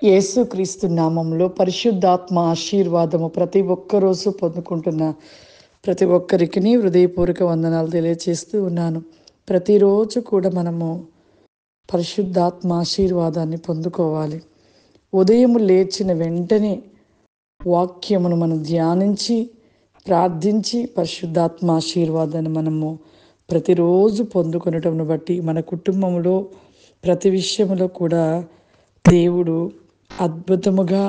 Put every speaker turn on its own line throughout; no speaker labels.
యేసుక్రీస్తు నామంలో పరిశుద్ధాత్మ ఆశీర్వాదము ప్రతి ఒక్కరోజు పొందుకుంటున్న ప్రతి ఒక్కరికి హృదయపూర్వక వందనాలు తెలియజేస్తూ ఉన్నాను. ప్రతిరోజు కూడా మనము పరిశుద్ధాత్మ ఆశీర్వాదాన్ని పొందుకోవాలి. ఉదయం లేచిన వెంటనే వాక్యమును మనం ధ్యానించి ప్రార్థించి పరిశుద్ధాత్మ ఆశీర్వాదాన్ని మనము ప్రతిరోజు పొందుకొనటం బట్టి మన కుటుంబంలో ప్రతి విషయంలో కూడా దేవుడు అద్భుతముగా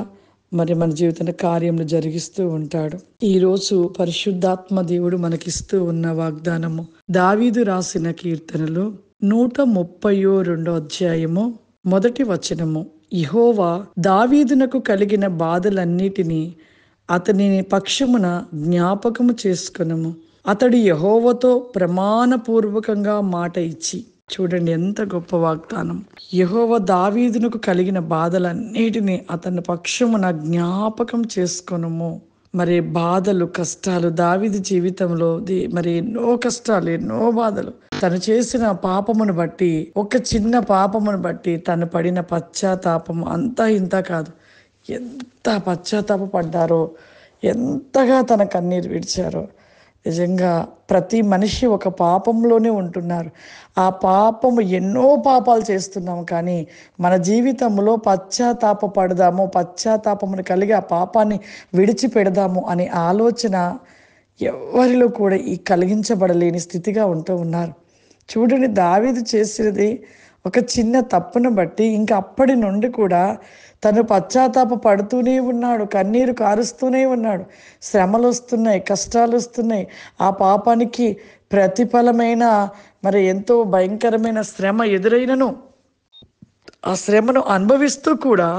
మన జీవితంలో కార్యములు జరిగిస్తూ ఉంటాడు. ఈరోజు పరిశుద్ధాత్మ దేవుడు మనకిస్తూ ఉన్న వాగ్దానము దావీదు రాసిన కీర్తనలు 132 అధ్యాయము 1 వచనము. యెహోవా దావీదునకు కలిగిన బాధలన్నిటినీ అతని పక్షమున జ్ఞాపకము చేసుకొనుము. అతడు యెహోవాతో ప్రమాణపూర్వకంగా మాట ఇచ్చి, చూడండి ఎంత గొప్ప వాగ్దానం. యెహోవా దావీదునకు కలిగిన బాధలన్నిటినీ అతని పక్షమున జ్ఞాపకం చేసుకొనుము. మరి బాధలు, కష్టాలు దావీదు జీవితంలో మరి ఎన్నో కష్టాలు, ఎన్నో బాధలు. తను చేసిన పాపమును బట్టి, ఒక చిన్న పాపమును బట్టి తను పడిన పశ్చాత్తాపం అంతా ఇంత కాదు. ఎంత పశ్చాత్తాప పడ్డారో, ఎంతగా తన కన్నీరు విడిచారో. నిజంగా ప్రతి మనిషి ఒక పాపంలోనే ఉంటున్నారు. ఆ పాపము ఎన్నో పాపాలు చేస్తున్నాం, కానీ మన జీవితంలో పశ్చాత్తాప పడదాము, పశ్చాత్తాపమును కలిగి ఆ పాపాన్ని విడిచిపెడదాము అనే ఆలోచన ఎవరిలో కూడా ఈ కలిగించబడలేని స్థితిగా ఉంటూ ఉన్నారు. చూడండి, దావీదు చేసినది ఒక చిన్న తప్పును బట్టి ఇంకా అప్పటి నుండి కూడా తను పశ్చాత్తాప పడుతూనే ఉన్నాడు, కన్నీరు కారుస్తూనే ఉన్నాడు. శ్రమలు వస్తున్నాయి, కష్టాలు వస్తున్నాయి. ఆ పాపానికి ప్రతిఫలమైన మరి ఎంతో భయంకరమైన శ్రమ ఎదురైనను ఆ శ్రమను అనుభవిస్తూ కూడా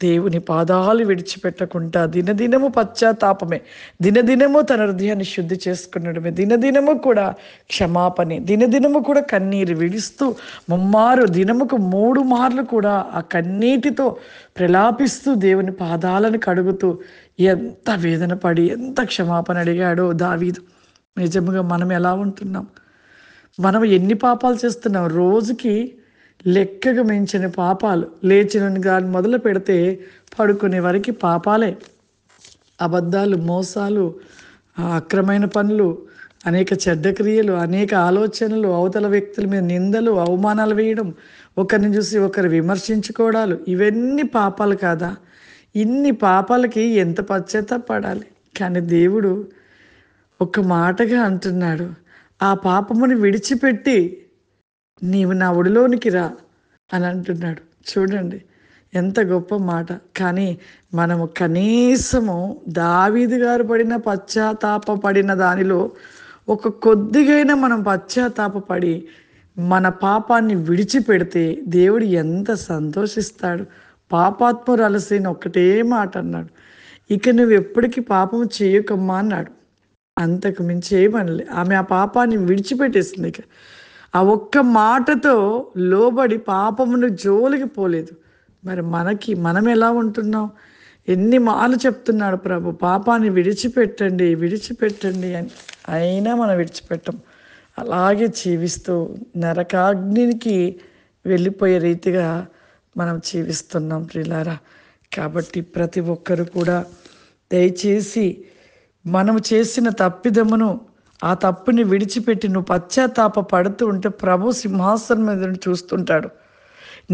దేవుని పాదాలు విడిచిపెట్టకుండా దినదినము పశ్చాత్తాపమే, దినదినము తన హృదయాన్ని శుద్ధి చేసుకునడమే, దినదినము కూడా క్షమాపణే, దినదినము కూడా కన్నీరు విడుస్తూ ముమ్మారు దినముకు 3 మార్లు కూడా ఆ కన్నీటితో ప్రలాపిస్తూ దేవుని పాదాలను కడుగుతూ ఎంత వేదన పడి ఎంత క్షమాపణ అడిగాడో దావీదు. నిజముగా మనం ఎలా ఉంటున్నాం? మనం ఎన్ని పాపాలు చేస్తున్నాం? రోజుకి లెక్కకు మించిన పాపాలు. లేచిన కానీ మొదలు పెడితే పడుకునే వరకు పాపాలే. అబద్ధాలు, మోసాలు, అక్రమైన పనులు, అనేక చెడ్డ క్రియలు, అనేక ఆలోచనలు, అవతల వ్యక్తుల మీద నిందలు, అవమానాలు వేయడం, ఒకరిని చూసి ఒకరు విమర్శించుకోవడాలు, ఇవన్నీ పాపాలు కాదా? ఇన్ని పాపాలకి ఎంత పశ్చాత్తాపడాలి? కానీ దేవుడు ఒక మాటగా అంటున్నాడు, ఆ పాపముని విడిచిపెట్టి నీవు నా ఒడిలోనికి రా అని అంటున్నాడు. చూడండి ఎంత గొప్ప మాట. కానీ మనము కనీసము దావీదు గారు పడిన పశ్చాత్తాప పడిన దానిలో ఒక కొద్దిగైనా మనం పశ్చాత్తాపడి మన పాపాన్ని విడిచిపెడితే దేవుడు ఎంత సంతోషిస్తాడు. పాపాత్మురాలసిన ఒక్కటే మాట అన్నాడు, ఇక నువ్వు ఎప్పటికీ పాపము చేయకమ్మా అన్నాడు. అంతకు మించి ఏమనలే. ఆమె ఆ పాపాన్ని విడిచిపెట్టేసింది. ఇక ఆ ఒక్క మాటతో లోబడి పాపమును జోలికి పోలేదు. మరి మనం ఎలా ఉంటున్నాం? ఎన్ని మార్లు చెప్తున్నాడు ప్రభు, పాపాన్ని విడిచిపెట్టండి, విడిచిపెట్టండి అని. అయినా మనం విడిచిపెట్టం. అలాగే జీవిస్తూ నరకాగ్నికి వెళ్ళిపోయే రీతిగా మనం జీవిస్తున్నాం ప్రియులారా. కాబట్టి ప్రతి ఒక్కరు కూడా దయచేసి మనము చేసిన తప్పిదమును, ఆ తప్పుని విడిచిపెట్టి నువ్వు పశ్చాత్తాప పడుతూ ఉంటే ప్రభు సింహాసనం మీద చూస్తుంటాడు.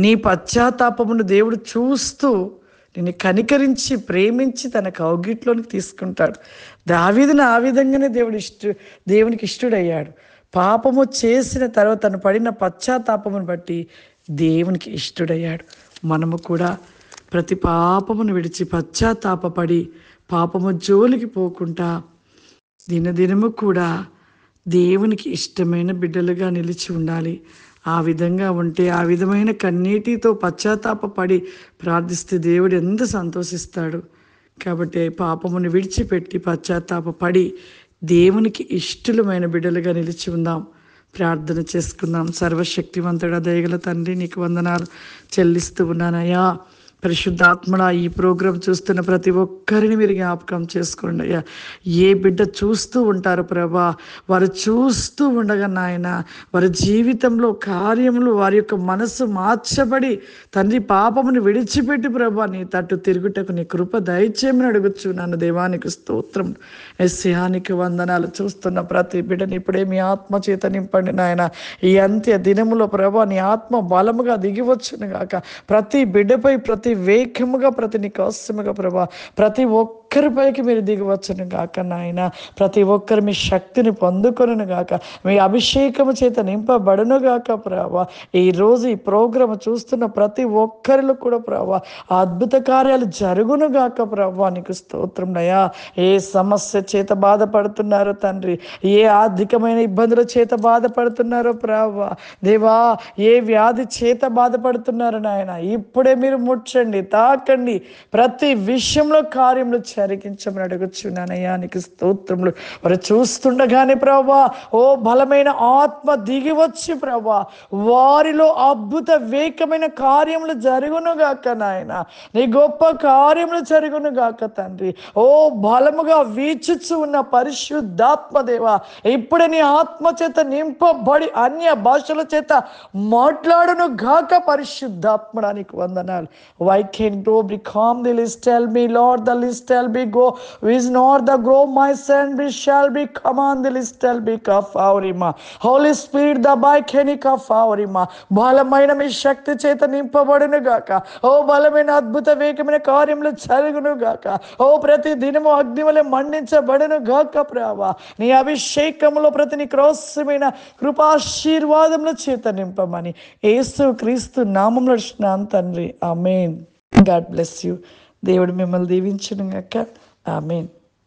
నీ పశ్చాత్తాపమును దేవుడు చూస్తూ నిన్ను కనికరించి ప్రేమించి తన కౌగిట్లోనికి తీసుకుంటాడు. దావీదును ఆ విధంగానే దేవునికి ఇష్టడయ్యాడు. పాపము చేసిన తర్వాత తను పడిన పశ్చాత్తాపమును బట్టి దేవునికి ఇష్టడయ్యాడు. మనము కూడా ప్రతి పాపమును విడిచి పశ్చాత్తాపడి పాపము జోలికి పోకుండా దినదినము కూడా దేవునికి ఇష్టమైన బిడ్డలుగా నిలిచి ఉండాలి. ఆ విధంగా ఉంటే, ఆ విధమైన కన్నీటితో పశ్చాత్తాపడి ప్రార్థిస్తే దేవుడు ఎంత సంతోషిస్తాడు. కాబట్టి పాపమును విడిచిపెట్టి పశ్చాత్తాపడి దేవునికి ఇష్టమైన బిడ్డలుగా నిలిచి ఉందాం. ప్రార్థన చేసుకుందాం. సర్వశక్తివంతుడా, దయగల తండ్రి, నీకు వందనాలు చెల్లిస్తూ ఉన్నానయ్యా. పరిశుద్ధాత్మడ ఈ ప్రోగ్రాం చూస్తున్న ప్రతి ఒక్కరిని మీరు జ్ఞాపకం చేసుకోండి అయ్యా. ఏ బిడ్డ చూస్తూ ఉంటారు ప్రభా, వారు చూస్తూ ఉండగా నాయన వారి జీవితంలో కార్యములు వారి యొక్క మనస్సు మార్చబడి తండ్రి పాపమును విడిచిపెట్టి ప్రభా నీ తట్టు తిరుగుటకు నీ కృప దయచేయమని అడుగుచు నన్ను. దేవానికి స్తోత్రం, ఎస్యానికి వందనాలు. చూస్తున్న ప్రతి బిడ్డని ఇప్పుడే మీ ఆత్మ చేత నింపండి నాయన. ఈ అంత్య దినములో ప్రభా నీ ఆత్మ బలముగా దిగివచ్చును గాక. ప్రతి బిడ్డపై ప్రతి వేగముగా ప్రతి నికాసముగా ప్రభా ప్రతి ఒక్కరిపైకి మీరు దిగవచ్చును గాక నాయన. ప్రతి ఒక్కరు మీ శక్తిని పొందుకొనును గాక, మీ అభిషేకము చేత నింపబడును గాక ప్రభా. ఈరోజు ఈ ప్రోగ్రాం చూస్తున్న ప్రతి ఒక్కరిలో కూడా ప్రభా అద్భుత కార్యాలు జరుగును గాక ప్రభా. నీకు స్తోత్రం నయా. ఏ సమస్య చేత బాధపడుతున్నారో తండ్రి, ఏ ఆర్థికమైన ఇబ్బందుల చేత బాధపడుతున్నారో ప్రభా దేవా, ఏ వ్యాధి చేత బాధపడుతున్నారో నాయన ఇప్పుడే మీరు ముట్టండి, తాకండి, ప్రతి విషయంలో కార్యములు జరిగించమని అడుగుచున్నానయ్యా. నీకు స్తోత్రములు. వారు చూస్తుండగానే ప్రభా ఓ బలమైన ఆత్మ దిగి వచ్చి ప్రభా వారిలో అద్భుత వేగమైన కార్యములు జరుగును గాక నాయన. నీ గొప్ప కార్యములు జరుగును గాక తండ్రి. ఓ బలముగా వీచుచు ఉన్న పరిశుద్ధాత్మ దేవా ఇప్పుడే నీ ఆత్మ చేత నింపబడి అన్య భాషల చేత మాట్లాడును గాక పరిశుద్ధాత్మడా. నీకు వందనాలు. Why can't go become the list? Tell me, Lord, the list shall be go. Is not the grow my son be shall be come on the list shall be kafaurima. Holy Spirit, the by can kafaurima. బలమైన మీ శక్తి చేత నింపబడును గాక. ఓ బలమైన అద్భుత వేగమైన కార్యములు జరుగును గాక. ఓ ప్రతి దినము అగ్ని వలె మండించబడును గాక ప్రభా. నీ అభిషేకములో ప్రతి నీ క్రోసమైన కృపాశీర్వాదముల చేత నింపమని యేసు క్రీస్తు నామములో అడుగుచున్నాను తండ్రి. ఆమేన్. God bless you. దేవుడు మిమ్మల్ని దీవించును గాక. ఆమేన్.